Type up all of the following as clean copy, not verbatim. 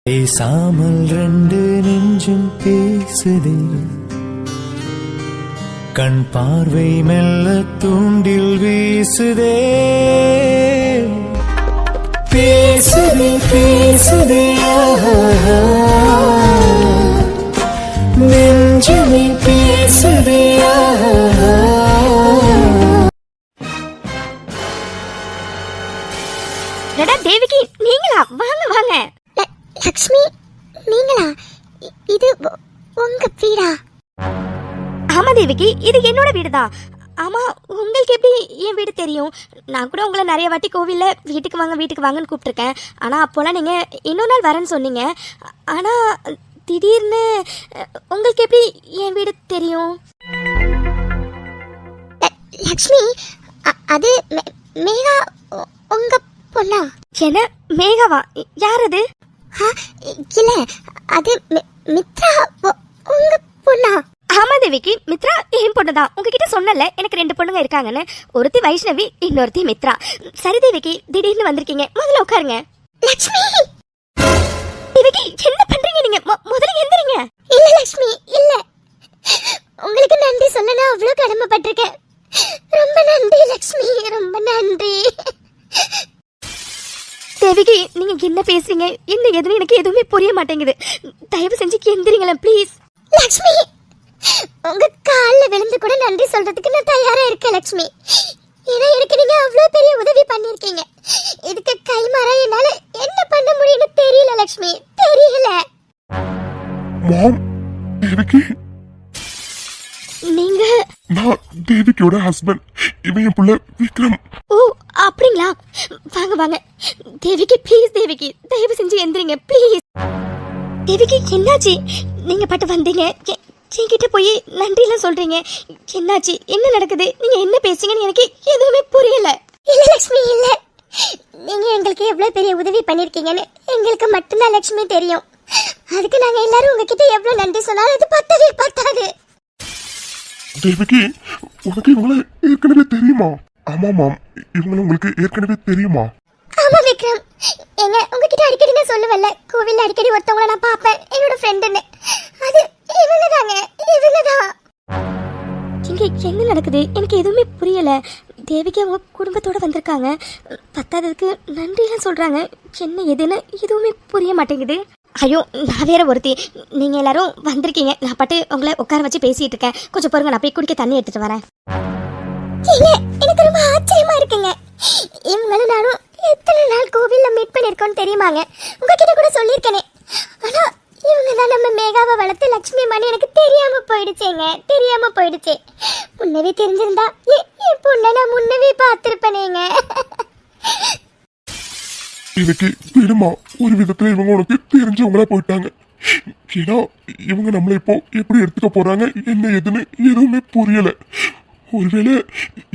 பேசாமல் ரெண்டு நெஞ்சும் பேசுதே, கண் பார்வை மெல்ல தூண்டில் வீசுதே. பேசுதே பேசுதே நெஞ்சுமே பேசுதே. தேவிகி, நீங்களா? வாங்க வாங்க. லக்ஷ்மி, நீங்களா? இது உங்க வீடா? ஆமா தேவிகி, இது என்னோட வீடுதான். ஆமா, உங்களுக்கு எப்படி என் வீடு தெரியும்? நான் கூட உங்களை நிறைய வாட்டி கோவில்ல வீட்டுக்கு வாங்கன்னு கூப்பிட்டுருக்கேன். ஆனா அப்போலாம் நீங்க இன்னொரு நாள் வரேன்னு சொன்னீங்க. ஆனா திடீர்னு உங்களுக்கு எப்படி என் வீடு தெரியும்? லக்ஷ்மி, அது மேகா உங்க பொண்ணா? என்ன, மேகாவா? யார் அது? இல்ல, அது மித்ரா உங்க பொண்ணா? ஆமா தேவிக்கு, மித்ரா என் பொண்ணுதான். உங்ககிட்ட சொன்னல எனக்கு 2 பொண்ணுங்க இருக்காங்கன்னு. ஒருத்தி வைஷ்ணவி, இன்னொருத்தி மித்ரா. சரி தேவிக்கு, திடீர்னு வந்திருக்கீங்க, முதல்ல உட்காருங்க. லக்ஷ்மி, தேவிக்கு என்ன பண்றீங்க நீங்க? முதல்ல எந்திரிங்க. இல்ல லக்ஷ்மி, இல்ல. உங்களுக்கு நன்றி சொல்ல நான் அவ்வளவு கடமைப்பட்டிருக்கேன். ரொம்ப நன்றி லக்ஷ்மி, ரொம்ப நன்றி. தேவிகி, நீங்க என்ன பேசுறீங்க, என்ன எதுன்னு எனக்கு எதுவுமே புரிய மாட்டேங்குது. தயவு செஞ்சு எந்திரிங்களேன் ப்ளீஸ். லக்ஷ்மி, உங்க கால்ல விழுந்து கூட நன்றி சொல்றதுக்கு நான் தயாரா இருக்கேன் லக்ஷ்மி. ஏன்னா எனக்கு நீங்க அவ்வளவு பெரிய உதவி பண்ணிருக்கீங்க. இதுக்கு கைமாறா என்னால என்ன பண்ண முடியும்னு தெரியல லக்ஷ்மி, தெரியல. மாம், தேவிக்கு, நீங்க? நான் தேவிக்கியோட ஹஸ்பண்ட். இவன் என் புள்ள விக்ரம். ஓ அப்படிங்களா? வாங்க வாங்க. தேவிக்கு ப்ளீஸ், தேவிக்கு தயவு செஞ்சு எந்திரிங்க ப்ளீஸ். தேவிக்கு என்னாச்சு? நீங்க பாட்டு வந்தீங்க, என்கிட்ட போய் நன்றி எல்லாம் சொல்றீங்க. என்னாச்சு? என்ன நடக்குது? நீங்க என்ன பேசுறீங்கன்னு எனக்கு எதுவுமே புரியல. இல்ல லக்ஷ்மி, இல்ல. நீங்க எங்களுக்கு எவ்வளவு பெரிய உதவி பண்ணிருக்கீங்கன்னு எங்களுக்கு மட்டும்தான் லக்ஷ்மி தெரியும். அதுக்கு நாங்க எல்லாரும் உங்ககிட்ட எவ்வளவு நன்றி சொன்னாலும் அது பத்தாது. தேவிக்கு, உனக்கு இவங்கள ஏற்கனவே தெரியுமா? ஆமா மாம், இவங்கள உங்களுக்கு ஏற்கனவே தெரியுமா? ஆமா விக்ரம், எங்க உங்ககிட்ட அடிக்கடி நான் சொல்லுவல்ல, கோவில்ல அடிக்கடி ஒருத்தவங்கள நான் பாப்பேன், என்னோட ஃப்ரெண்டுன்னு. அது இவங்கதாங்க, இவங்கதான். இங்க என்ன நடக்குது? எனக்கு எதுவுமே புரியல. தேவிக்கு அவங்க குடும்பத்தோட வந்திருக்காங்க, பத்தாததுக்கு நன்றி எல்லாம் சொல்றாங்க. என்ன எதுன்னு எதுவுமே புரிய மாட்டேங்குது. ஐயோ, நான் வேற ஒருத்தி. நீங்க எல்லாரும் வந்திருக்கீங்க, நான் பாட்டு உங்களை உட்கார வச்சு பேசிட்டு இருக்கேன். கொஞ்சம் பொறுங்க, நான் போய் குடிக்க தண்ணி எடுத்துட்டு வரேன். எனக்கு ரொம்ப ஆச்சரியமா இருக்குங்க. இவங்களும் நானும் எத்தனை நாள் கோவில்ல மீட் பண்ணிருக்கோம்னு தெரியுமாங்க? உங்ககிட்ட கூட சொல்லியிருக்கேனே. ஆனா இவங்க தான் நம்ம மேகாவை வளர்த்து லட்சுமி மணி எனக்கு தெரியாம போயிடுச்சு. முன்னவே தெரிஞ்சிருந்தா என் பொண்ணை நான் முன்னவே பார்த்திருப்பேனேங்க. இதுக்கு விடுமா, ஒரு விதத்துல இவங்க உனக்கு தெரிஞ்சவங்களா போயிட்டாங்க. ஏன்னா இவங்க நம்மள இப்போ எப்படி எடுத்துக்க போறாங்க, என்ன எதுன்னு எதுவுமே புரியல. ஒருவேளை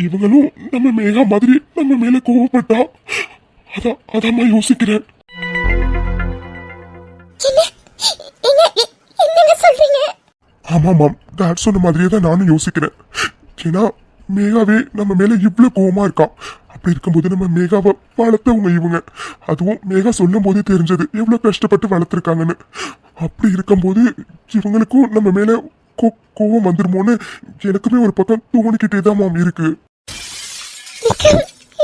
இவங்களும் நம்ம மேகா மாதிரி நம்ம மேல கோவப்பட்டா, அதான் யோசிக்கிறேன். என்னங்க சொல்றீங்க? ஆமா மாம், டாட் சொன்ன மாதிரியே தான் நானும் யோசிக்கிறேன். ஏன்னா மேகாவே நம்ம மேல இவ்வளவு கோவமா இருக்கான். அப்படி இருக்கும்போது நம்ம மேகாவை வளர்த்தவங்க இவங்க. அதுவும் மேகா சொல்லும் போதே தெரிஞ்சது எவ்வளவு கஷ்டப்பட்டு வளர்த்துருக்காங்கன்னு. அப்படி இருக்கும்போது இவங்களுக்கும் நம்ம மேல கோவம் வந்துருமோன்னு எனக்குமே ஒரு பக்கம் தோணிக்கிட்டே தான் மாம் இருக்கு.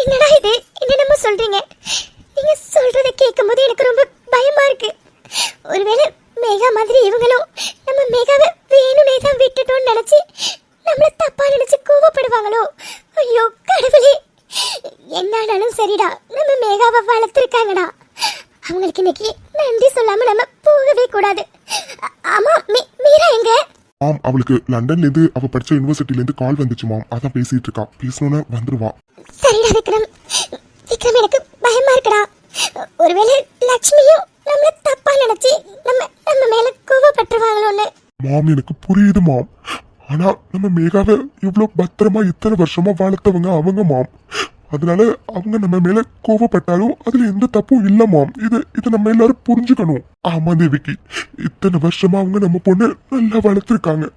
என்னடா இது, என்னென்னமோ சொல்றீங்க? நீங்க சொல்றதை கேட்கும் போது எனக்கு ரொம்ப பயமா இருக்கு. ஒருவேளை மேகா மாதிரி இவங்களும் நம்ம மேகாவை வேணும்னே தான் விட்டுட்டோம்னு நினைச்சு நம்மள தப்பா நினைச்சு கோவப்படுவாங்களோ? ஐயோ கடவுளே, என்னாலும் சரிடா, நம்ம மேகாவை வளர்த்துருக்காங்கடா. அவங்களுக்கு இன்னைக்கு நன்றி சொல்லாம நம்ம போகவே கூடாது. ஆமா, மீரா எங்க? மாம், அவளுக்கு லண்டன்ல இருந்து அவ படிச்ச யூனிவர்சிட்டில இருந்து கால் வந்துச்சு மாம், அதான் பேசிட்டு இருக்கா. பேசணும்னா வந்துருவா. சரிடா விக்ரம், எனக்கு பயமா இருக்குடா. ஒருவேளை லட்சுமியும் நம்மள தப்பா நினைச்சு நம்ம மேல கோவப்பட்டுருவாங்களோன்னு. மாம், எனக்கு புரியுது மாம். ஆனா நம்ம மேகாவை இவ்வளவு பத்திரமா இத்தனை வருஷமா வளர்த்தவங்க அவங்க மாம். அதனால அவங்க நம்ம மேல கோவப்பட்டாலும் அதுல எந்த தப்பும் இல்ல மாம். இதை நம்ம எல்லாரும் புரிஞ்சுக்கணும். ஆமா தேவிக்கு, இத்தனை வருஷமா அவங்க நம்ம பொண்ணு நல்லா வளர்த்துருக்காங்க.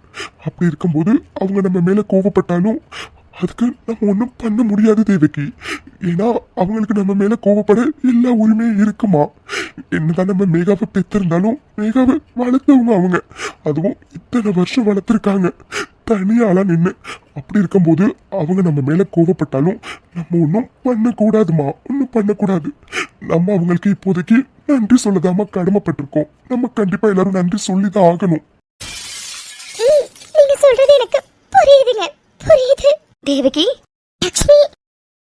அப்படி இருக்கும்போது அவங்க நம்ம மேல கோவப்பட்டாலும் அதுக்கு நம்ம ஒன்றும் பண்ண முடியாது தேவகி. ஏன்னா அவங்களுக்கு நம்ம மேல கோவப்பட எல்லா உரிமையும் இருக்குமா. என்னதான் நம்ம மேகாவை பெற்றிருந்தாலும் மேகாவை வளர்த்தவங்க அவங்க. அதுவும் இத்தனை வருஷம் வளர்த்துருக்காங்க தனியாளா நின்று. அப்படி இருக்கும்போது அவங்க நம்ம மேல கோவப்பட்டாலும் நம்ம ஒன்றும் பண்ணக்கூடாதுமா, ஒன்றும் பண்ணக்கூடாது. நம்ம அவங்களுக்கு இப்போதைக்கு நன்றி சொல்லதாம கடமைப்பட்டிருக்கோம். நம்ம கண்டிப்பா எல்லாரும் நன்றி சொல்லிதான் ஆகணும். நீங்க சொல்றது எனக்கு புரியுதுங்க, புரியுது. தேவகி, லக்ஷ்மி,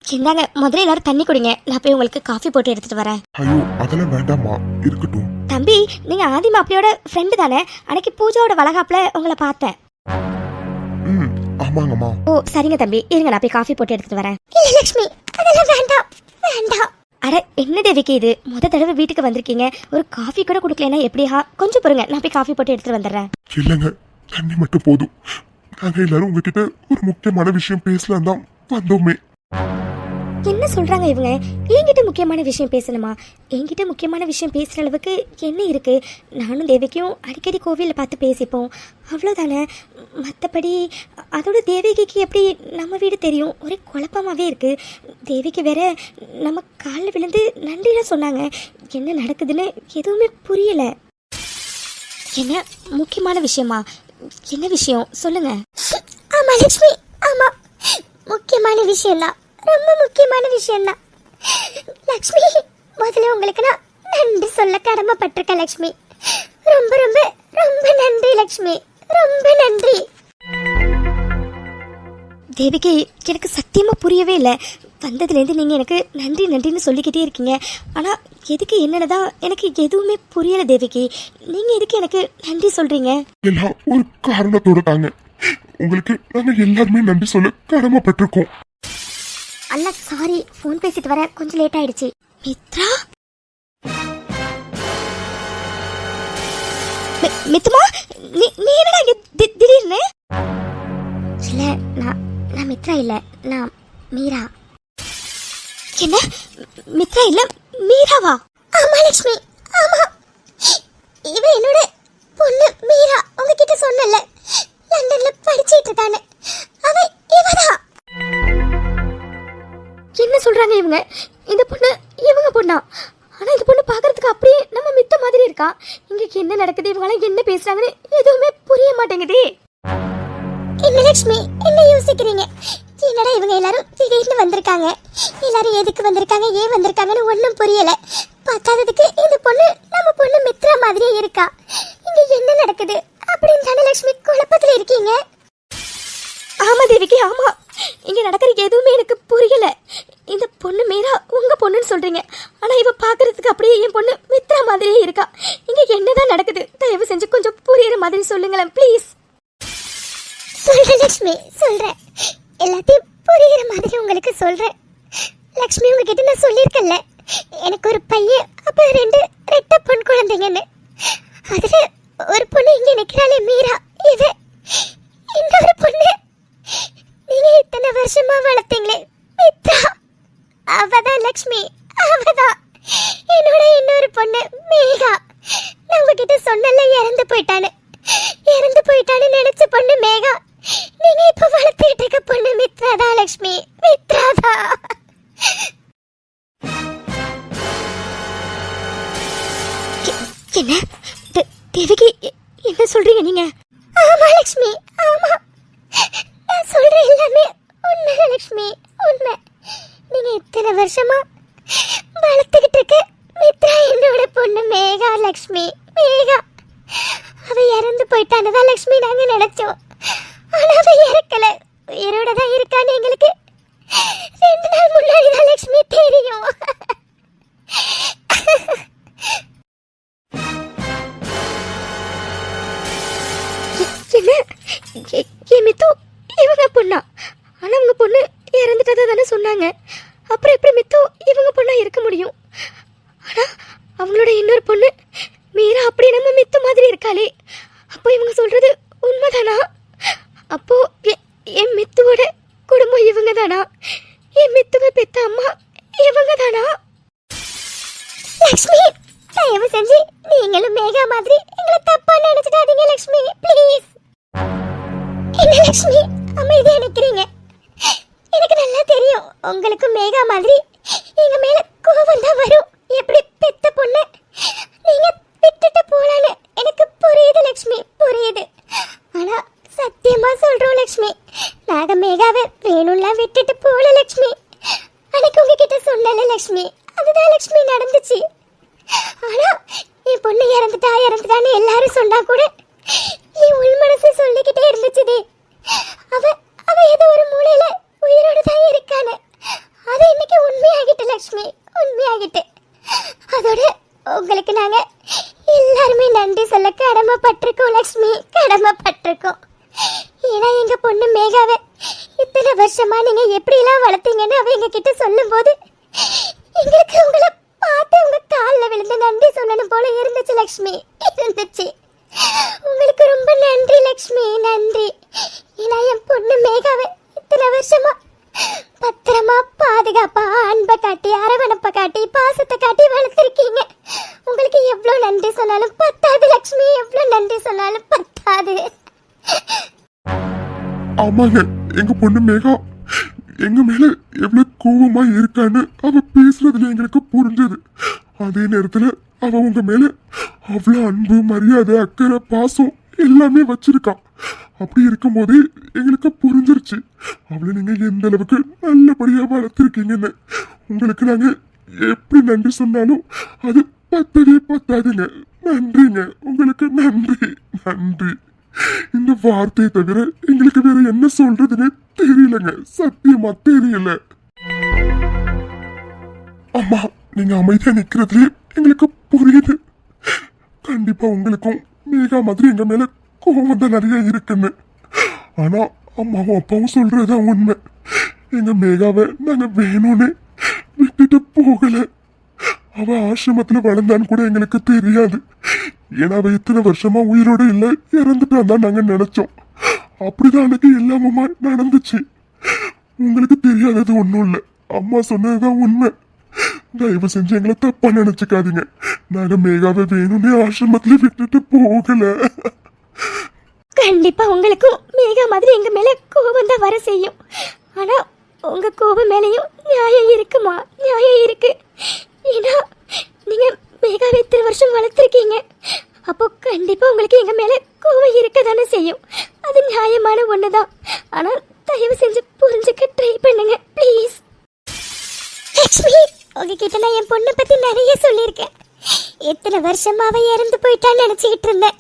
இந்தாங்க முதல்ல எல்லாரும் தண்ணி குடிங்க. நான் போய் உங்களுக்கு காஃபி போட்டு எடுத்துட்டு வரேன். ஐயோ அதெல்லாம் வேண்டாமா, இருக்கட்டும். தம்பி, நீங்க ஆதி மாப்பிளையோட ஃப்ரெண்டு தானே? அன்னைக்கு பூஜாவோட வளகாப்புல உங்களை பார்த்தேன். ஆமாங்கம்மா. ஓ சரிங்க தம்பி, இருங்க நான் போய் காஃபி போட்டு எடுத்துட்டு வரேன். இல்ல லக்ஷ்மி, அதெல்லாம் வேண்டாம், வேண்டாம். அட என்ன தேவிக்கு இது, தடவை வீட்டுக்கு வந்திருக்கீங்க, ஒரு காஃபி கூட குடுக்கலனா எப்படியா? கொஞ்சம் பொறுங்க, நான் போய் காஃபி போட்டு எடுத்துட்டு வந்துடுறேன். இல்லைங்க, தண்ணி மட்டும் போதும். நாங்க எல்லாரும் உங்ககிட்ட ஒரு முக்கியமான விஷயம் பேசலாம் தான் வந்தோமே. என்ன சொல்றாங்க இவங்க? என்கிட்ட முக்கியமான விஷயம் பேசணுமா? என்கிட்ட முக்கியமான விஷயம் பேசுற அளவுக்கு என்ன இருக்கு? நானும் தேவிக்கும் அடிக்கடி கோவிலில் பார்த்து பேசிப்போம், அவ்வளோதானே. மற்றபடி அதோட தேவிகைக்கு எப்படி நம்ம வீடு தெரியும்? ஒரே குழப்பமாகவே இருக்கு. தேவிக்கு வேற நம்ம காலில் விழுந்து நன்றிலாம் சொன்னாங்க. என்ன நடக்குதுன்னு எதுவுமே புரியல. என்ன முக்கியமான விஷயமா? என்ன விஷயம் சொல்லுங்க. ஆமா லக்ஷ்மி, ஆமா, முக்கியமான விஷயம் தான், ரொம்ப முக்கியமான விஷயம் தான். லக்ஷ்மி, முதல்ல உங்களுக்கு நான் நன்றி சொல்ல கடமைப்பட்டிருக்கேன் லக்ஷ்மி. ரொம்ப ரொம்ப ரொம்ப நன்றி லக்ஷ்மி, ரொம்ப நன்றி. தேவிக்கு எனக்கு சத்தியமா புரியவே இல்லை. வந்ததுலேருந்து நீங்கள் எனக்கு நன்றி நன்றின்னு சொல்லிக்கிட்டே இருக்கீங்க. ஆனால் எதுக்கு என்னதான் எனக்கு எதுவுமே புரியலை தேவிக்கு. நீங்கள் எதுக்கு எனக்கு நன்றி சொல்கிறீங்க? எல்லாம் ஒரு காரணத்தோட தாங்க. உங்களுக்கு நாங்க எல்லாருமே நன்றி சொல்ல கடமைப்பட்டிருக்கோம். அண்ணா சாரி, ஃபோன் பேசிட்டு வர கொஞ்சம் லேட் ஆயிடுச்சு. மித்ரா, மித்மா, நீ என்னடா இங்க திடீர்னு? இல்ல, நான் மித்ரா இல்ல, நான் மீரா. என்ன, மித்ரா இல்ல மீராவா? ஆமா லக்ஷ்மி, ஆமா, இவ என்னோட பொண்ணு மீரா. உங்ககிட்ட சொன்னல, லண்டன்ல படிச்சிட்டு இருக்கானே, அவ இவதான். என்ன சொல்றாங்க இவங்க? இந்த பொண்ணு இவங்க பொண்ணா? ஆனா இந்த பொண்ணு பாக்குறதுக்கு அப்படியே நம்ம மித்த மாதிரி இருக்கா. இங்க என்ன நடக்குது, இவங்க என்ன பேசுறாங்கன்னு எதுவுமே புரிய மாட்டேங்குதே. என்ன லக்ஷ்மி, என்ன யோசிக்கிறீங்க? என்னடா இவங்க எல்லாரும் திடீர்னு வந்திருக்காங்க, எல்லாரும் எதுக்கு வந்திருக்காங்க, ஏன் வந்திருக்காங்கன்னு ஒன்றும் புரியல. பார்க்காததுக்கு இந்த பொண்ணு நம்ம பொண்ணு மித்ரா மாதிரியே இருக்கா. இங்க என்ன நடக்குது அப்படின்னு தானே லக்ஷ்மி குழப்பத்துல இருக்கீங்க? ஆமா தேவிக்கு, ஆமா, இங்க நடக்கிற எதுவுமே எனக்கு புரியல. இந்த பொண்ணு மீரா உங்க பொண்ணுன்னு சொல்றீங்க, ஆனா இவ பாக்குறதுக்கு அப்படியே என் பொண்ணு மித்ரா மாதிரியே இருக்கா. இங்க என்னதான் நடக்குது? தயவு செஞ்சு கொஞ்சம் புரியுற மாதிரி சொல்லுங்களேன் ப்ளீஸ். சொல்றேன் லக்ஷ்மி, சொல்றேன், எல்லாத்தையும் புரியுற மாதிரி உங்களுக்கு சொல்றேன். லக்ஷ்மி, உங்ககிட்ட நான் சொல்லியிருக்கேன்ல, எனக்கு ஒரு பையன், அப்ப 2 ரெட்ட பொன் குழந்தைங்கன்னு. அதுல ஒரு பொண்ணு இங்க நிக்கிறாளே மீரா, இவ. இன்னொரு பொண்ணு நீங்க இத்தனை வருஷமா வளர்த்தீங்களே மித்ரா, அவதான் லக்ஷ்மி, அவதான் என்னோட இன்னொரு பொண்ணு மேகா. நான் உங்ககிட்ட சொன்னல, இறந்து போயிட்டான்னு நினைச்ச பொண்ணு மேகா. நீங்க இப்ப வளர்த்துக்கிட்டு இருக்க பொண்ணு மித்ராதா லக்ஷ்மி, மித்ராதா. என்ன தேவிக்கு, என்ன சொல்றீங்க நீங்க? ஆமா லக்ஷ்மி, ஆமா, நான் சொல்ற எல்லாமே உண்மை லக்ஷ்மி, உண்மை. நீங்க இத்தனை வருஷமா வளர்த்துக்கிட்டு இருக்க மித்ரா என்னோட பொண்ணு மேகா லக்ஷ்மி, மேகா. அவ இறந்து போயிட்டான்னு தான் லக்ஷ்மி நாங்க நினைச்சோம். ஆனா அவ இறக்கல, உயிரோட தான் இருக்கான்னு எங்களுக்கு 2 நாள் முன்னாடி தான் லக்ஷ்மி தெரியும். என்ன என் மித்து இவங்க பொண்ணா? ஆனா உங்க பொண்ணு இறந்துட்டதா தானே சொன்னாங்க. அப்புறம் எப்படி மித்து இவங்க பொண்ணா இருக்க முடியும்? ஆனா அவங்களோட இன்னொரு பொண்ணு மீரா அப்படி நம்ம மித்து மாதிரி இருக்காளே, அப்போ இவங்க சொல்றது உண்மைதானா? அப்போ என் மித்துவோட குடும்பம் இவங்க தானா? என் மித்துவை பெத்த அம்மா இவங்க தானா? லக்ஷ்மி, தயவு செஞ்சு நீங்களும் மேகா மாதிரி எங்களை தப்பா நினைச்சிடாதீங்க லக்ஷ்மி, ப்ளீஸ். என்ன லக்ஷ்மி அமைதியா நிக்கிறீங்க? பொண்ணு இறந்துட்டான்னு எல்லாரும் சொன்னா கூட என் உள் மனசு சொல்லிக்கிட்டே இருந்துச்சுதே. அவ அவ ஏதோ ஒரு மூலையில உயிரோடு தான் இருக்கானு. அது இன்னைக்கு உண்மையாகிட்டு லக்ஷ்மி, உண்மையாகிட்டு. அதோட உங்களுக்கு நாங்க எல்லாருமே நன்றி சொல்ல கடமைப்பட்டிருக்கோம் லக்ஷ்மி, கடமைப்பட்டிருக்கோம். ஏன்னா எங்க பொண்ணு மேகாவை இத்தனை வருஷமா நீங்க எப்படிலாம் வளர்த்தீங்கன்னு அவ எங்க கிட்ட சொல்லும் போது எங்களுக்கு உங்களை பார்த்து உங்க காலில் விழுந்து நன்றி சொல்லணும் போல இருந்துச்சு லக்ஷ்மி, இருந்துச்சு. உங்களுக்கு ரொம்ப நன்றி லக்ஷ்மி, நன்றி. ஏன்னா என் பொண்ணு மேகாவை இத்தனை வருஷமா பத்திரமா பாதுகாப்பா அன்பை காட்டி அரவணைப்பை காட்டி பாசத்தை காட்டி வளர்த்துருக்கீங்க. உங்களுக்கு எவ்வளோ நன்றி சொன்னாலும் பத்தாது லக்ஷ்மி, எவ்வளோ நன்றி சொன்னாலும் பத்தாது. ஆமாங்க, எங்க பொண்ணு மேகா எங்க மேல எவ்வளவு கோபமா இருக்கான்னு அவ பேசுறதுல எங்களுக்கு புரிஞ்சது. அதே நேரத்துல அவ உங்க மேல அவ்வளவு அன்பு மரியாதை அக்கறை பாசம் எல்லாமே வச்சிருக்கான். அப்படி இருக்கும் போதே எங்களுக்கு புரிஞ்சிருச்சு அவளை நீங்க எந்த அளவுக்கு நல்லபடியா வளர்த்திருக்கீங்கன்னு. உங்களுக்கு நாங்க எப்படி நன்றி சொன்னாலும் அது பத்தவே பத்தாதுங்க. நன்றிங்க, உங்களுக்கு நன்றி, நன்றி. இந்த வார்த்தையை தவிர எங்களுக்கு வேற என்ன சொல்றதுன்னு தெரியலங்க, சத்தியமா தெரியல. அம்மா, நீங்க அமைதியா நிக்கிறதுலே எங்களுக்கு புரியுது. கண்டிப்பா உங்களுக்கும் மேகா மாதிரி எங்க மேல கோவம் தான் நிறைய இருக்குன்னு. ஆனா அம்மாவும் அப்பாவும் சொல்றதுதான் உண்மை. எங்க மேகாவை நாங்க வேணும்னு விட்டுட்டு போகல. அவ ஆசிரமத்துல வளர்ந்தான்னு கூட எங்களுக்கு தெரியாது. ஏன்னா அவ இத்தனை வருஷமா உயிரோட இல்ல, இறந்துட்டான் தான் நாங்க நினைச்சோம். அப்படிதான் அன்னைக்கு எல்லாமுமா நடந்துச்சு. உங்களுக்கு தெரியாதது ஒண்ணும் இல்ல, அம்மா சொன்னதுதான் உண்மை. தயவு செஞ்சு எங்களை தப்பா நினைச்சுக்காதீங்க. நாங்க மேகாவை வேணும்னே ஆசிரமத்துல விட்டுட்டு போகல. கண்டிப்பா உங்களுக்கும் மேகா மாதிரி எங்க மேல கோபம் தான் வர செய்யும். ஆனா உங்க கோபம் மேலேயும் நியாயம் இருக்குமா? நியாயம் இருக்கு. ஏன்னா நீங்க மேகாவை இத்தனை வருஷம் வளர்த்துருக்கீங்க. அப்போ கண்டிப்பா உங்களுக்கு எங்க மேல கோபம் இருக்க தானே செய்யும். அது நியாயமான ஒண்ணுதான். ஆனா தயவு செஞ்சு புரிஞ்சுக்க ட்ரை பண்ணுங்க ப்ளீஸ். லக்ஷ்மி, உங்ககிட்ட நான் என் பொண்ணை பத்தி நிறைய சொல்லியிருக்கேன். எத்தனை வருஷமா அவ இறந்து போயிட்டான்னு நினைச்சுக்கிட்டு இருந்தேன்.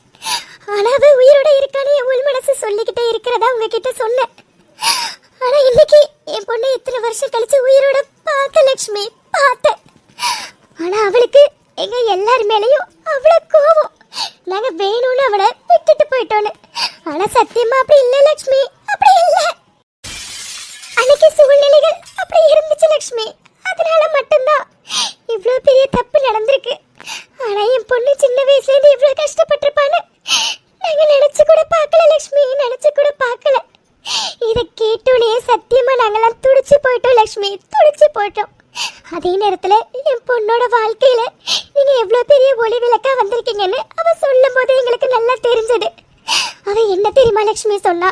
ஆனா அவ உயிரோட இருக்கான்னு என் உள் மனசு சொல்லிக்கிட்டே இருக்கிறதா உங்ககிட்ட சொன்னேன். ஆனா இன்னைக்கு என் பொண்ணு இத்தனை வருஷம் கழிச்சு உயிரோட பார்த்த லக்ஷ்மி, பார்த்தேன். ஆனா அவளுக்கு எங்க எல்லார் மேலேயும் அவ்வளவு கோவம். நாங்க வேணும்னு அவளை விட்டுட்டு போயிட்டோன்னு. ஆனா சத்தியமா அப்படி இல்ல லக்ஷ்மி, அப்படி இல்ல. அன்னைக்கு சூழ்நிலைகள் அப்படி இருந்துச்சு லக்ஷ்மி. அதனால மட்டும்தான் இவ்வளவு பெரிய தப்பு நடந்திருக்கு. ஆனா என் பொண்ணு சின்ன வயசுல இருந்து இவ்வளவு கஷ்டப்பட்டிருப்பான்னு நாங்க நினைச்சு கூட பார்க்கல லக்ஷ்மி, நினைச்சு கூட பார்க்கல. இதை கேட்டோன்னே சத்தியமா நாங்கெல்லாம் துடிச்சு போயிட்டோம் லக்ஷ்மி, துடிச்சு போயிட்டோம். அதே நேரத்துல என் பொண்ணோட வாழ்க்கையில நீங்க எவ்வளவு பெரிய ஒளி விளக்கா வந்திருக்கீங்கன்னு அவ சொல்லும் போது எங்களுக்கு நல்லா தெரிஞ்சது. அவ என்ன தெரியுமா லக்ஷ்மி சொன்னா?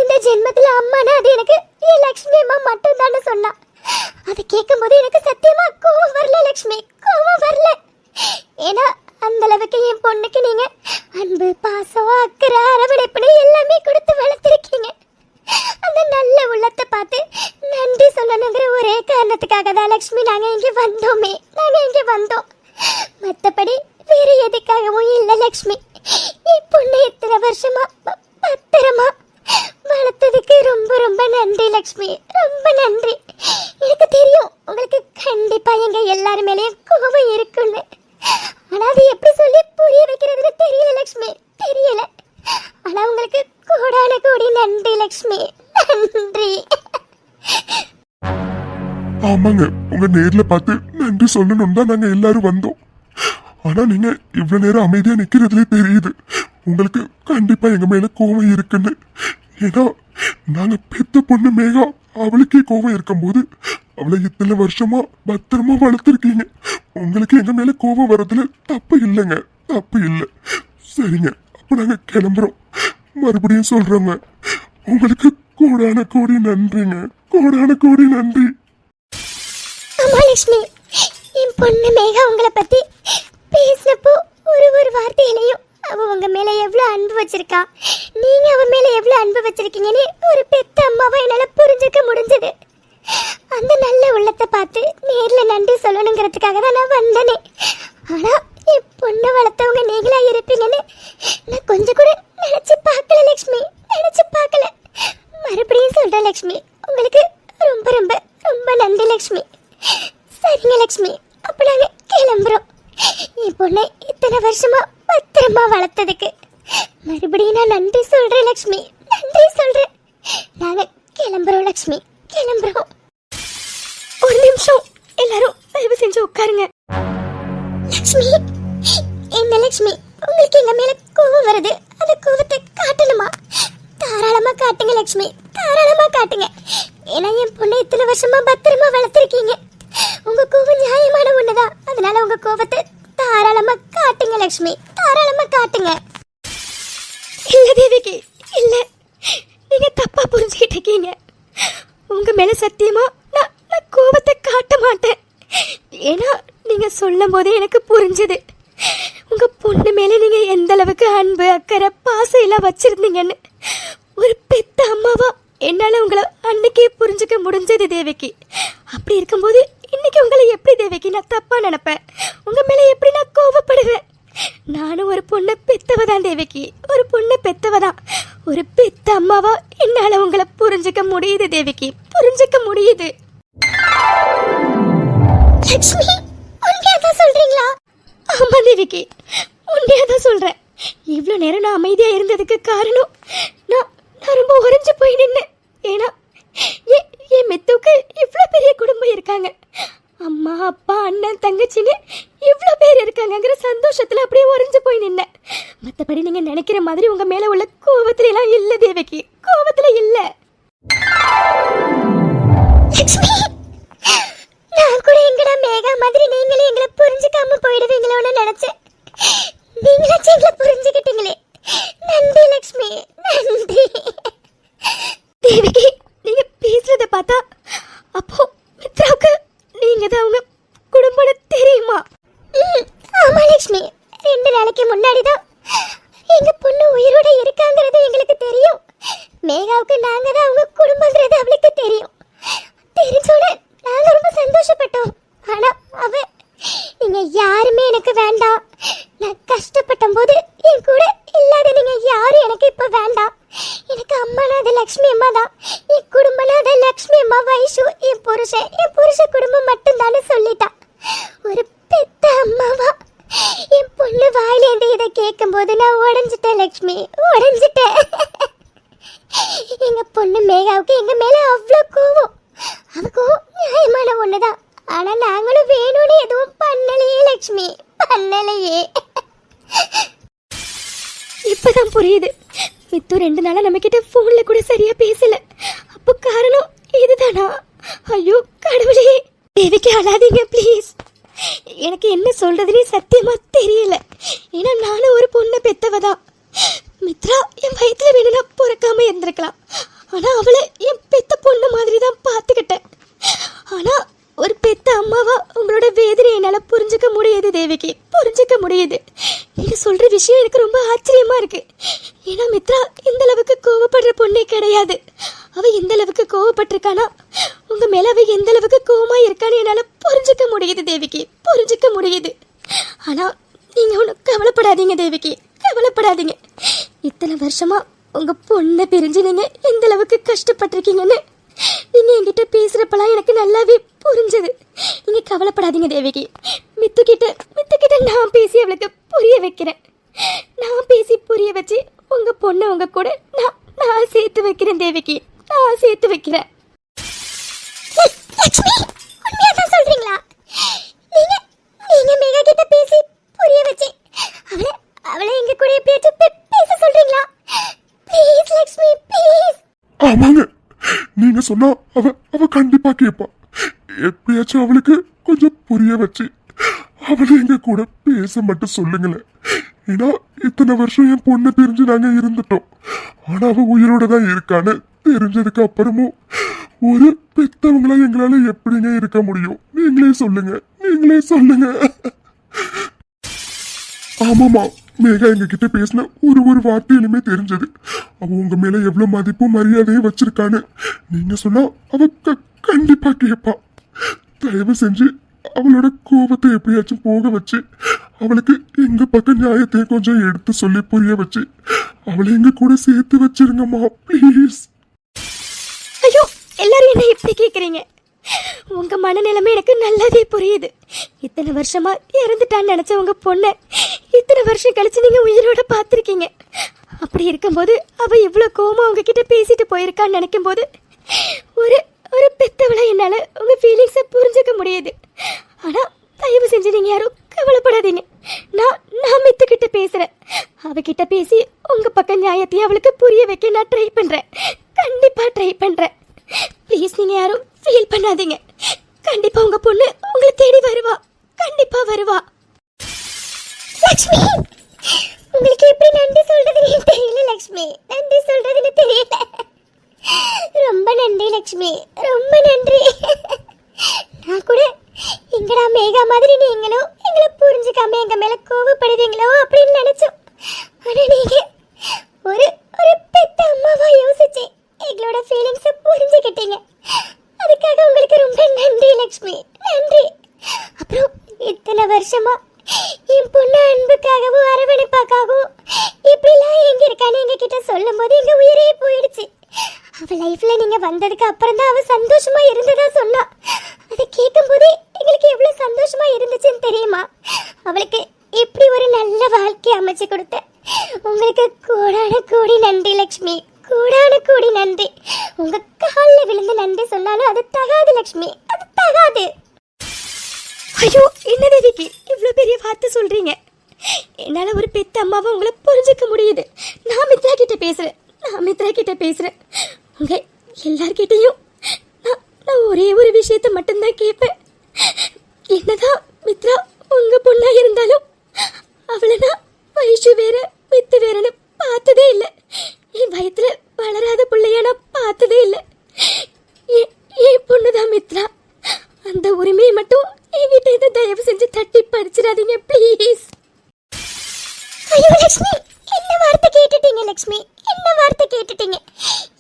இந்த ஜென்மத்துல அம்மானா அது எனக்கு என் லக்ஷ்மி அம்மா மட்டும் தானே சொன்னா. அதை கேட்கும் போது எனக்கு சத்தியமா கோவம் வரல லக்ஷ்மி, கோவம் வரல. ஏன்னா அந்த அளவுக்கு என் பொண்ணுக்கு நீங்க அன்பு பாசம் அக்கறை அரவணைப்புன்னு எல்லாமே கொடுத்து வளர்த்திருக்கீங்க. அந்த நல்ல உள்ளத்தை பார்த்து நன்றி சொல்லணுங்கிற ஒரே காரணத்துக்காக தான் லக்ஷ்மி நாங்க இங்க வந்தோமே, நாங்க இங்க வந்தோம். மற்றபடி வேற எதுக்காகவும் இல்லை லக்ஷ்மி. என் பொண்ணு இத்தனை வருஷமா பத்திரமா வளர்த்ததுக்கு ரொம்ப ரொம்ப நன்றி லக்ஷ்மி, ரொம்ப நன்றி. எனக்கு தெரியும் உங்களுக்கு கண்டிப்பா எங்க எல்லாரும் மேலேயும் கோபம் இருக்குன்னு. ஆனா அது எப்படி சொல்லி புரிய வைக்கிறதுன்னு தெரியல லக்ஷ்மி, தெரியல. ஆனா உங்களுக்கு கோடான கோடி நன்றி லக்ஷ்மி, நன்றி. ஆமாங்க, உங்க நேர்ல பார்த்து நன்றி சொல்லணும் தான் நாங்க எல்லாரும் வந்தோம். ஆனா நீங்க இவ்வளவு நேரம் அமைதியா நிக்கிறதுலே தெரியுது உங்களுக்கு கண்டிப்பா எங்க மேல கோவம் இருக்குன்னு. ஏன்னா நாங்க பெத்த பொண்ணு மேகா, அவளுக்கே கோவம் இருக்கும் போது அவளை இத்தனை வருஷமா பத்திரமா வளர்த்துருக்கீங்க. உங்களுக்கு எங்க மேல கோவம் வர்றதுல தப்பு இல்லைங்க, தப்பு இல்லை. சரிங்க, அப்ப நாங்க கிளம்புறோம். மறுபடியும் சொல்றோங்க, உங்களுக்கு கோடான கோடி நன்றிங்க, கோடான கோடி நன்றி. அம்மா லக்ஷ்மி, என் பொண்ணு மேகா உங்களை பத்தி பேசினப்போ ஒரு வார்த்தையிலையும் அவ உங்க மேல எவ்வளவு அன்பு வச்சிருக்கா, நீங்க அவ மேல எவ்வளவு அன்பு வச்சிருக்கீங்கன்னு ஒரு பெத்த அம்மாவா என்னால புரிஞ்சுக்க முடிஞ்சது. அந்த நல்ல உள்ளத்தை பார்த்து நேர்ல நன்றி சொல்லணுங்கிறதுக்காக தான் நான் வந்தனே. ஆனா என் பொண்ணை வளர்த்த இருப்பீங்கன்னு நான் கொஞ்சம் கூட நினைச்சு பார்க்கல லக்ஷ்மி, நினைச்சு பார்க்கல. மறுபடியும் சொல்றேன் லக்ஷ்மி, உங்களுக்கு ரொம்ப ரொம்ப ரொம்ப நன்றி லக்ஷ்மி. சரிங்க லக்ஷ்மி, அப்ப நாங்க கிளம்புறோம். என் பொண்ணை இத்தனை வருஷமா பத்திரமா வளர்த்ததுக்கு மறுபடியும் நான் நன்றி சொல்றேன் லக்ஷ்மி, நன்றி சொல்றேன். நாங்க கிளம்புறோம் லக்ஷ்மி, கிளம்புறோம். ஒரு நிமிஷம் எல்லாரும் தயவு செஞ்சு உட்காருங்க. லக்ஷ்மி, என்ன லக்ஷ்மி, உங்களுக்கு எங்க மேல கோவம் வருது, அந்த கோவத்தை காட்டணுமா? தாராளமா காட்டுங்க லக்ஷ்மி, தாராளமா காட்டுங்க. ஏன்னா என் பொண்ணை இத்தனை வருஷமா பத்திரமா வளர்த்திருக்கீங்க. உங்க கோவம் நியாயமான ஒண்ணுதான், அதனால உங்க கோவத்தை தாராளமா காட்டுங்க லக்ஷ்மி, தாராளமா காட்டுங்க. இல்ல தேவிக்கு, இல்ல, நீங்க தப்பா புரிஞ்சுக்கிட்டு இருக்கீங்க. உங்க மேல சத்தியமா நான் கோபத்தை காட்ட மாட்டேன். ஏன்னா நீங்க சொல்லும் போதே எனக்கு புரிஞ்சது உங்க பொண்ணு மேல நீங்க எந்த அளவுக்கு அன்பு அக்கறை பாசம் எல்லாம் வச்சிருந்தீங்கன்னு. ஒரு பெத்த அம்மாவா என்னால உங்களை அன்னைக்கே புரிஞ்சுக்க முடிஞ்சது தேவிக்கு. அப்படி இருக்கும்போது இன்னைக்கு உங்களை எப்படி தேவிக்கு நான் தப்பா நினைப்பேன்? உங்க மேல எப்படி நான் கோபப்படுவேன்? நானும் ஒரு பொண்ணை பெத்தவதான் தேவிக்கு, ஒரு பொண்ணை பெத்தவதான். ஒரு பெத்த அம்மாவா என்னால உங்களை புரிஞ்சுக்க முடியுது தேவிக்கு, புரிஞ்சுக்க முடியுது. லக்ஷ்மி, உண்மையாதான் சொல்றீங்களா? ஆமா தேவிக்கு, உண்மையாதான் சொல்றேன். இவ்வளவு நேரம் நான் அமைதியா இருந்ததுக்கு காரணம் நான் ரொம்ப உறைஞ்சு போய் நின்னேன். ஏன்னா என் மெத்துக்கு இவ்வளவு பெரிய குடும்பம் இருக்காங்க, அம்மா அப்பா அண்ணன் தங்கச்சின்னு இவ்வளோ பேர் இருக்காங்கங்கிற சந்தோஷத்துல அப்படியே உறைஞ்சு போய் நின்னேன். மற்றபடி நீங்க நினைக்கிற மாதிரி உங்க மேல உள்ள கோபத்துல எல்லாம் இல்ல தேவகி, கோபத்துல இல்ல. லக்ஷ்மி, நான் கூட எங்கடா மேகா மாதிரி நீங்களே எங்களை புரிஞ்சுக்காம போயிடுவீங்களோன்னு நினைச்சேன். நீங்களாச்சும் எங்களை புரிஞ்சுக்கிட்டீங்களே, நன்றி லக்ஷ்மி, நன்றி. தேவகி, நீங்க பேசுறத பார்த்தா அப்போ மித்ராவுக்கு நீங்க தான் உங்க குடும்பம் தெரியுமா? ஆமா லக்ஷ்மி, 2 நாளைக்கு முன்னாடி தான் எங்க பொண்ணு உயிரோட இருக்காங்கிறது எங்களுக்கு தெரியும். மேகாவுக்கு நாங்க தான் அவங்க குடும்பங்கிறது அவளுக்கு தெரியும். தெரிஞ்சோட நாங்க ரொம்ப சந்தோஷப்பட்டோம். ஆனா அவ, நீங்க யாருமே எனக்கு வேண்டாம், நான் கஷ்டப்பட்ட போது என் கூட இல்லாத நீங்க யாரும் எனக்கு இப்ப வேண்டாம். எனக்கு அம்மானா அது லக்ஷ்மி அம்மா தான், என் குடும்பம்னா அது லக்ஷ்மி அம்மா, வைஷு, என் புருஷ குடும்பம் மட்டும்தான்னு சொல்லிட்டா. ஒரு பெத்த அம்மாவா என் பொண்ணு வாயிலேந்து இதை கேட்கும் போது நான் உடஞ்சிட்டேன் லக்ஷ்மி, உடஞ்சிட்டேன். எங்க பொண்ணு மேகாவுக்கு எங்க மேல அவ்வளோ கோவம். அவக்கும் நியாயமான ஒண்ணுதான். ஆனா நாங்களும் வேணும்னு எதுவும் பண்ணலையே லக்ஷ்மி, பண்ணலையே. இப்பதான் புரியுது. மித்து 2 நாளா நம்ம கிட்ட போன்ல கூட சரியா பேசல. அப்போ காரணம் இதுதானா? ஐயோ கடவுளே. தேவிக்கு அழாதீங்க ப்ளீஸ். எனக்கு என்ன சொல்றதுன்னு சத்தியமா தெரியல. ஏன்னா நானும் ஒரு பொண்ணை பெத்தவதான். மித்ரா என் வயிற்றுல வேணும்னா பிறக்காம இருந்திருக்கலாம். ஆனா அவளை என் பெத்த பொண்ணு மாதிரி தான் பார்த்துக்கிட்டேன். ஆனா ஒரு பெத்த அம்மாவா உங்களோட வேதனை என்னால புரிஞ்சுக்க முடியுது தேவிக்கு, புரிஞ்சுக்க முடியுது. நீங்க சொல்ற விஷயம் எனக்கு ரொம்ப ஆச்சரியமா இருக்கு. ஏன்னா மித்ரா இந்த அளவுக்கு கோவப்படுற பொண்ணே கிடையாது. அவ எந்த அளவுக்கு கோவப்பட்டிருக்கானா, உங்க மேல அவ எந்த அளவுக்கு கோவமா இருக்கான்னு என்னால புரிஞ்சுக்க முடியுது தேவிக்கு, புரிஞ்சுக்க முடியுது. ஆனா நீங்க ஒன்றும் கவலைப்படாதீங்க தேவிக்கு, கவலைப்படாதீங்க. இத்தனை வருஷமா உங்க பொண்ணை பிரிஞ்சு நீங்க எந்த அளவுக்கு கஷ்டப்பட்டிருக்கீங்கன்னு நீங்க என்கிட்ட பேசுறப்பெல்லாம் எனக்கு நல்லாவே புரிஞ்சது. நீங்க கவலைப்படாதீங்க தேவிக்கு. மித்து கிட்ட நான் பேசி அவளுக்கு புரிய வைக்கிறேன். நான் பேசி புரிய வச்சு உங்க பொண்ணை உங்க கூட நான் சேர்த்து வைக்கிறேன் தேவிக்கு, நான் சேர்த்து வைக்கிறேன். லக்ஷ்மி, உண்மையாதான் சொல்றீங்களா? நீங்க மேகா கிட்ட பேசி புரிய வச்சு அவளை எங்க கூட எப்படியாச்சும் பேச சொல்றீங்களா? Please Lakshmi, please. ஆமாங்க, நீங்க சொன்னா அவ கண்டிப்பா கேட்பா. எப்படியாச்சும் அவளுக்கு கொஞ்சம் புரிய வச்சு அவளை எங்க கூட பேச மட்டும் சொல்லுங்களேன். ஏன்னா இத்தனை வருஷம் என் பொண்ணை பிரிஞ்சு நாங்க இருந்துட்டோம். ஆனா அவ உயிரோட தான் இருக்கான்னு தெரிஞ்சதுக்கு அப்புறமும் ஒரு பெத்தவங்களா எங்களால எப்படிங்க இருக்க முடியும்? நீங்களே சொல்லுங்க, நீங்களே சொல்லுங்க. ஆமாமா, மேகா எங்க கிட்ட பேசின ஒரு வார்த்தையிலுமே தெரிஞ்சது அவ உங்க மேல எவ்வளவு மதிப்பும் மரியாதையும் வச்சிருக்கான்னு. நீங்க சொன்னா அவ கண்டிப்பா கேட்பா. தயவு செஞ்சு அவளோட கோபத்தை எப்படியாச்சும் போக வச்சு அவளுக்கு எங்க பக்கம் நியாயத்தை கொஞ்சம் எடுத்து சொல்லி புரிய வச்சு அவளை எங்க கூட சேர்த்து வச்சிருங்கம்மா ப்ளீஸ். ஐயோ, எல்லாரும் என்ன இப்படி கேக்குறீங்க? உங்க மனநிலைமை எனக்கு நல்லாவே புரியுது. இத்தனை வருஷமா இறந்துட்டான்னு நினைச்ச உங்க பொண்ணை இத்தனை வருஷம் கழிச்சு நீங்க உயிரோட பார்த்திருக்கீங்க. அப்படி இருக்கும்போது அவ இவ்வளவு கோவமா உங்ககிட்ட பேசிட்டு போயிருக்கான்னு நினைக்கும் போது ஒரு ஒரு பெத்தவளை என்னால உங்க ஃபீலிங்ஸை புரிஞ்சுக்க முடியுது. ஆனா தயவு செஞ்சு நீங்க யாரும் கவலைப்படாதீங்க. நான் மித்துக்கிட்ட பேசுறேன். அவகிட்ட பேசி உங்க பக்கம் நியாயத்தையும் அவளுக்கு புரிய வைக்க நான் ட்ரை பண்றேன். கண்டிப்பா ட்ரை பண்றேன். ப்ளீஸ் நீங்க யாரும் ஃபீல் பண்ணாதீங்க. கண்டிப்பா உங்க பொண்ணு உங்களை தேடி வருவா. கண்டிப்பா வருவா. லக்ஷ்மி, உங்களுக்கு எப்படி நன்றி சொல்றதுன்னு தெரியல லக்ஷ்மி. நன்றி சொல்றதுன்னு தெரியல. ரொம்ப நன்றி லக்ஷ்மி, ரொம்ப நன்றி. நான் கூட எங்கடா மேகா மாதிரி நீங்களும் எங்களை புரிஞ்சுக்காம எங்க மேல கோவப்படுவீங்களோ அப்படின்னு நினைச்சோம். ஆனா நீங்க ஒரு ஒரு பெத்த அம்மாவா யோசிச்சு எங்களோட ஃபீலிங்ஸை புரிஞ்சுக்கிட்டீங்க. அதுக்காக உங்களுக்கு ரொம்ப நன்றி லக்ஷ்மி, நன்றி. அப்புறம் இத்தனை வருஷமா என் பொண்ணு அன்புக்காகவும் அரவணைப்பாக்காகவும் இப்படிலாம் எங்க இருக்கான்னு எங்க கிட்ட சொல்லும் போது எங்க உயிரே போயிடுச்சு. அவ லைஃப்ல நீங்க வந்ததுக்கு அப்புறம் தான் அவ சந்தோஷமா இருந்ததா சொன்னா. அதை கேட்கும் போதே எங்களுக்கு எவ்வளவு சந்தோஷமா இருந்துச்சுன்னு தெரியுமா? அவளுக்கு இப்படி ஒரு நல்ல வாழ்க்கை அமைச்சு கொடுத்த உங்களுக்கு கோடான கோடி நன்றி லக்ஷ்மி, கோடான கோடி நன்றி. உங்க காலில் விழுந்து நன்றி சொன்னாலும் அது தகாது லக்ஷ்மி, அது தகாது. ஐயோ, என்ன தேவிக்கு இவ்வளவு பெரிய வார்த்தை சொல்றீங்க? என்னால ஒரு பெத்த அம்மாவை உங்களை புரிஞ்சுக்க முடியுது. நான் மித்ரா கிட்ட பேசுறேன். உங்க எல்லார்கிட்டையும் நான் ஒரே ஒரு விஷயத்தை மட்டும்தான் கேட்பேன். என்னதான் மித்ரா உங்க பொண்ணா இருந்தாலும் அவளை நான் வயசு வேற மித்து வேறன்னு பார்த்ததே இல்லை. என் வயத்துல வளராத பிள்ளைய நான் பார்த்ததே இல்லை. என் பொண்ணுதான் மித்ரா. அந்த உரிமையை மட்டும் என்கிட்ட இதை தயவு செஞ்சு தட்டி பறிச்சிடாதீங்க ப்ளீஸ். ஐயோ லக்ஷ்மி, என்ன வார்த்தை கேட்டுட்டீங்க லக்ஷ்மி, என்ன வார்த்தை கேட்டுட்டீங்க.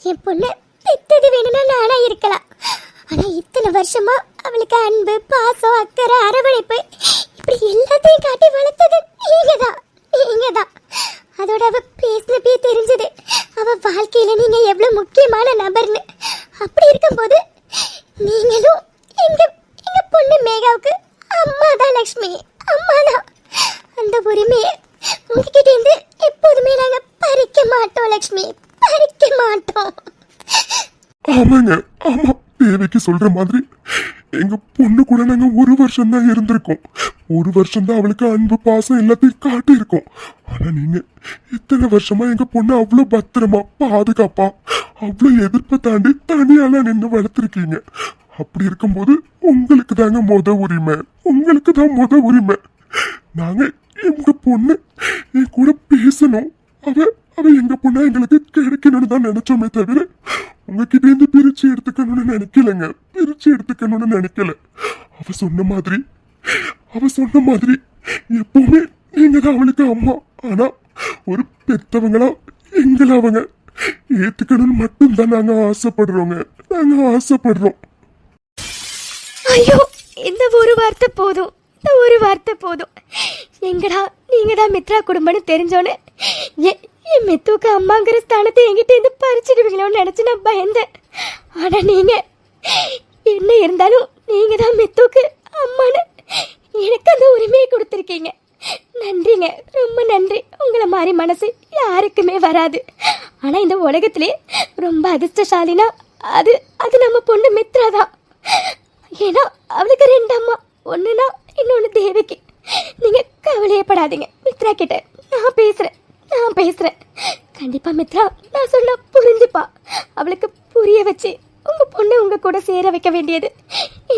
என் பொண்ணு பெத்தது வேணும்னா நானா இருக்கலாம். ஆனா இத்தனை வருஷமா அவளுக்கு அன்பு, பாசம், அக்கறை, அரவணைப்பு இப்படி எல்லாத்தையும் காட்டி வளர்த்தது நீங்கதான். அதோட அவ பேசினப்பே தெரிஞ்சது அவ வாழ்க்கையில நீங்க எவ்வளவு முக்கியமான நபர்னு. அப்படி இருக்கும்போது நீங்களும் எங்க பொண்ணு மேகாவுக்கு அம்மா தான் லக்ஷ்மி, அம்மா தான். அந்த உரிமையை உங்ககிட்ட இருந்து எப்போதுமே நாங்க பறிக்க மாட்டோம் லக்ஷ்மி, பறிக்க மாட்டோம். ஆமாங்க, ஆமா. தேவைக்கு சொல்ற மாதிரி எங்க பொண்ணு கூட நாங்க ஒரு வருஷம் தான் இருந்திருக்கோம். ஒரு வருஷம் தான் அவளுக்கு அன்பு, பாசம் எல்லாத்தையும் காட்டி இருக்கோம். ஆனா நீங்க இத்தனை வருஷமா எங்க பொண்ணு அவ்வளவு பத்திரமா, பாதுகாப்பா, அவ்வளவு எதிர்ப்பை தாண்டி தனியால நின்று வளர்த்துருக்கீங்க. அப்படி இருக்கும்போது உங்களுக்கு தாங்க உங்களுக்கு தான் முத உரிமை. நாங்க எங்க பொண்ணு என் கூட பேசணும், அவ எங்க பொண்ணா எங்களுக்கு கிடைக்கணும்னு தான் நினைச்சோமே தவிர உங்ககிட்ட இருந்து பிரிச்சு எடுத்துக்கணும்னு நினைக்கல. அவ சொன்ன மாதிரி எப்பவுமே நீங்க தான் அவளுக்கு அம்மா. ஆனா ஒரு பெத்தவங்களா எங்களை அவங்க ஏத்துக்கணும்னு மட்டும்தான் நாங்க ஆசைப்படுறோம். ஐயோ, இந்த ஒரு வார்த்தை போதும். எங்கடா நீங்க தான் மித்ரா குடும்பம்னு தெரிஞ்சோன்னு என் மித்துக்கு அம்மாங்கிற ஸ்தானத்தை என்கிட்ட இருந்து பறிச்சிடுவீங்களோன்னு நினைச்சு நான் பயந்தேன். ஆனா நீங்க என்ன இருந்தாலும் நீங்க தான் மித்துக்கு அம்மான்னு எனக்கு அந்த உரிமையை கொடுத்துருக்கீங்க. நன்றிங்க, ரொம்ப நன்றி. உங்களை மாதிரி மனசு யாருக்குமே வராது. ஆனா இந்த உலகத்திலே ரொம்ப அதிர்ஷ்டசாலினா அது நம்ம பொண்ணு மித்ரா தான். ஏன்னா அவளுக்கு 2 அம்மா, ஒண்ணுனா இன்னொன்னு தேவிக்கு. நீங்க கவலையப்படாதீங்க. மித்ரா கிட்ட நான் பேசுறேன். கண்டிப்பா மித்ரா நான் சொன்னா புரிஞ்சுப்பா. அவளுக்கு புரிய வச்சு உங்க பொண்ணு உங்க கூட சேர வைக்க வேண்டியது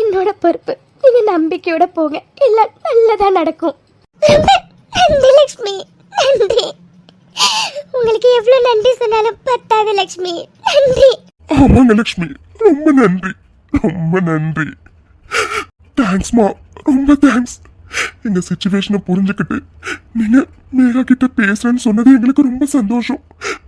என்னோட பொறுப்பு. நீங்க நம்பிக்கையோட போங்க, எல்லாம் நல்லதா நடக்கும். நன்றி லக்ஷ்மி, நன்றி. உங்களுக்கு எவ்வளவு நன்றி சொன்னாலும் பத்தாது லக்ஷ்மி, நன்றி. ஆமாங்க லக்ஷ்மி, ரொம்ப நன்றி. தேங்க்ஸ்மா, ரொம்ப தேங்க்ஸ். எங்க சிச்சுவேஷனை புரிஞ்சுக்கிட்டு நீங்க மேகா கிட்ட பேசுறேன்னு சொன்னது எங்களுக்கு ரொம்ப சந்தோஷம்.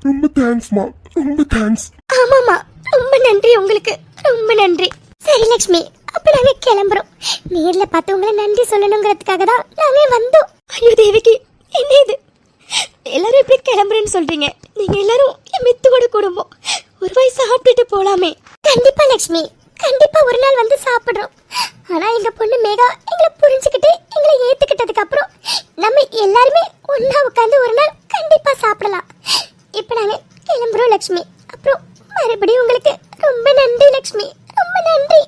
ரொம்ப தேங்க்ஸ்மா, ரொம்ப தேங்க்ஸ். ஆமாமா, ரொம்ப நன்றி உங்களுக்கு, ரொம்ப நன்றி. சரி லக்ஷ்மி, அப்ப நாங்க கிளம்புறோம். நேர்ல பார்த்து உங்களை நன்றி சொல்லணுங்கிறதுக்காக தான் நாங்க வந்தோம். ஐயோ தேவிக்கு, என்ன இது? எல்லாரும் இப்படி கிளம்புறேன்னு சொல்றீங்க. நீங்க எல்லாரும் என் மித்துவோட குடும்பம். ஒரு வாய் சாப்பிட்டுட்டு போலாமே. கண்டிப்பா லக்ஷ்மி, கண்டிப்பா ஒரு நாள் வந்து சாப்பிடுறோம். ஆனா எங்க பொண்ணு மேகா எங்களை புரிஞ்சுக்கிட்டு எங்களை ஏத்துக்கிட்டதுக்கு அப்புறம் நம்ம எல்லாருமே ஒண்ணா உட்காந்து ஒரு நாள் கண்டிப்பா சாப்பிடலாம். இப்ப நாங்க கிளம்புறோம் லக்ஷ்மி. அப்புறம் மறுபடியும் உங்களுக்கு ரொம்ப நன்றி லக்ஷ்மி, ரொம்ப நன்றி.